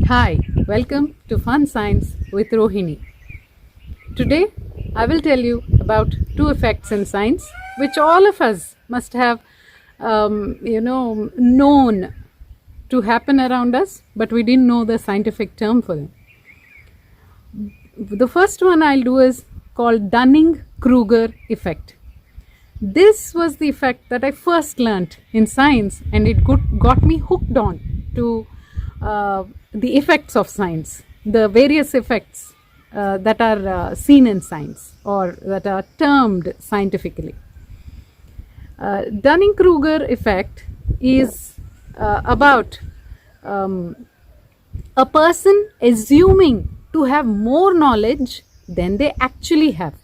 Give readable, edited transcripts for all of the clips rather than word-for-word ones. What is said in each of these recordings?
Hi, welcome to Fun Science with Rohini. Today I will tell you about two effects in science which all of us must have known to happen around us, but we didn't know the scientific term for them. The first one I'll do is called Dunning-Kruger effect. This was the effect that I first learnt in science, and it got me hooked on to the effects of science, the various effects that are seen in science or that are termed scientifically. Dunning-Kruger effect is about a person assuming to have more knowledge than they actually have.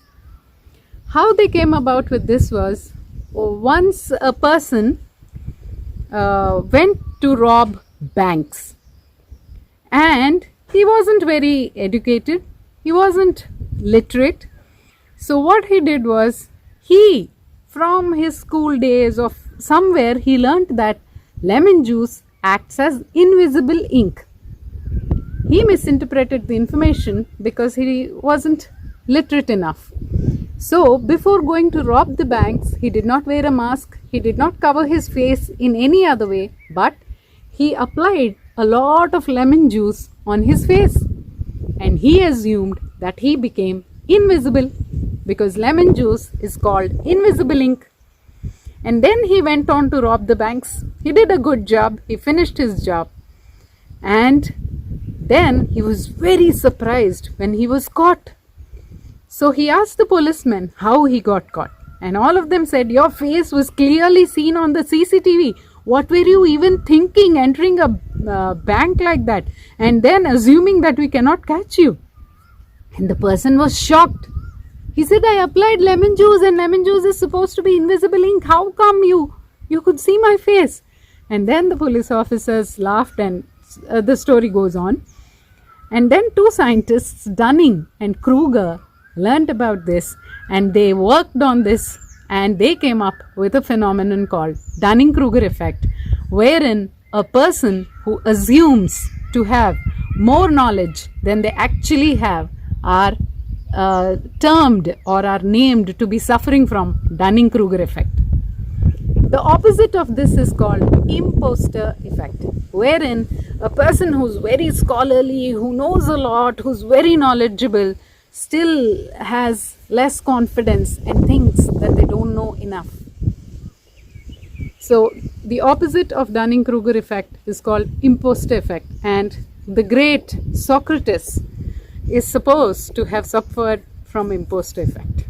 How they came about with this was, once a person went to rob banks, and he wasn't very educated, he wasn't literate. So what he did was, from his school days of somewhere, he learnt that lemon juice acts as invisible ink. He misinterpreted the information because he wasn't literate enough. So before going to rob the banks, he did not wear a mask, he did not cover his face in any other way, but he applied a lot of lemon juice on his face, and he assumed that he became invisible because lemon juice is called invisible ink. And then he went on to rob the banks. He did a good job, he finished his job, and then he was very surprised when he was caught. So he asked the policemen how he got caught, and all of them said, "Your face was clearly seen on the CCTV. What were you even thinking, entering a bank like that and then assuming that we cannot catch you?" And the person was shocked. He said, "I applied lemon juice, and lemon juice is supposed to be invisible ink. How come you could see my face?" And then the police officers laughed, and the story goes on. And then two scientists, Dunning and Kruger, learnt about this, and they worked on this, and they came up with a phenomenon called Dunning-Kruger effect, wherein a person who assumes to have more knowledge than they actually have are termed or are named to be suffering from Dunning-Kruger effect. The opposite of this is called imposter effect, wherein a person who's very scholarly, who knows a lot, who's very knowledgeable, still has less confidence and thinks that they don't know enough. So the opposite of Dunning-Kruger effect is called imposter effect, and the great Socrates is supposed to have suffered from imposter effect.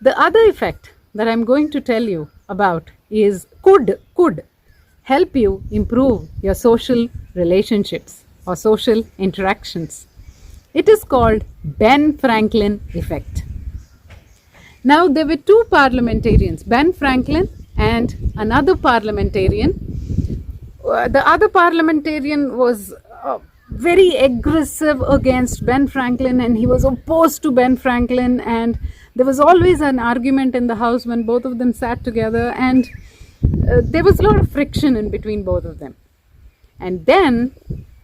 The other effect that I'm going to tell you about is could help you improve your social relationships or social interactions. It is called Ben Franklin effect. Now, there were two parliamentarians, Ben Franklin and another parliamentarian. The other parliamentarian was very aggressive against Ben Franklin, and he was opposed to Ben Franklin, and there was always an argument in the house when both of them sat together, and there was a lot of friction in between both of them. And then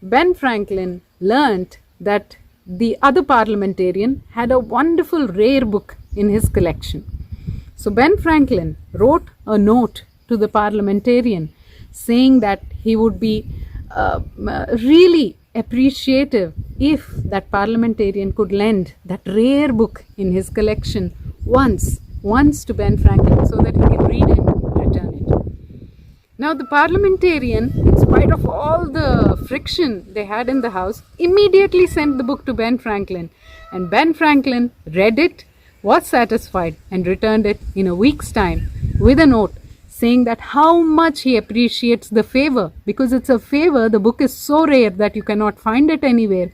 Ben Franklin learnt that the other parliamentarian had a wonderful rare book in his collection. So Ben Franklin wrote a note to the parliamentarian saying that he would be really appreciative if that parliamentarian could lend that rare book in his collection once to Ben Franklin so that he can read it and return it. Now the parliamentarian, in spite of all the friction they had in the house, immediately sent the book to Ben Franklin, and Ben Franklin read it, was satisfied, and returned it in a week's time with a note saying that how much he appreciates the favor, because it's a favor. The book is so rare that you cannot find it anywhere,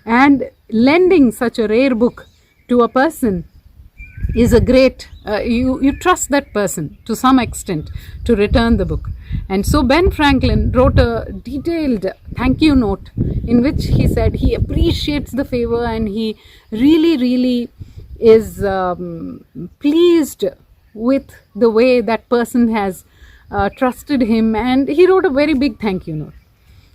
and lending such a rare book to a person is a great, you trust that person to some extent to return the book. And so Ben Franklin wrote a detailed thank you note in which he said he appreciates the favor, and he really is pleased with the way that person has trusted him, and he wrote a very big thank you note.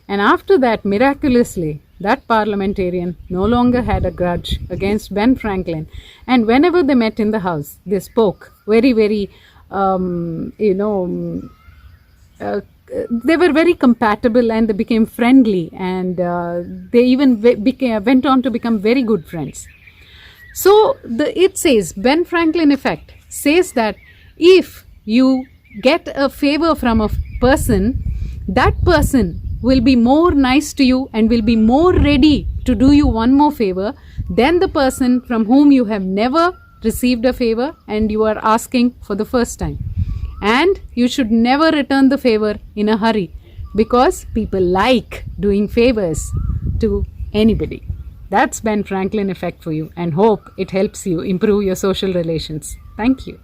And after that, miraculously, that parliamentarian no longer had a grudge against Ben Franklin. And whenever they met in the house, they spoke very, very, they were very compatible, and they became friendly, and they even went on to become very good friends. So it says, Ben Franklin effect says that if you get a favor from a person, that person will be more nice to you and will be more ready to do you one more favor than the person from whom you have never received a favor and you are asking for the first time. And you should never return the favor in a hurry, because people like doing favors to anybody. That's Ben Franklin effect for you, and hope it helps you improve your social relations. Thank you.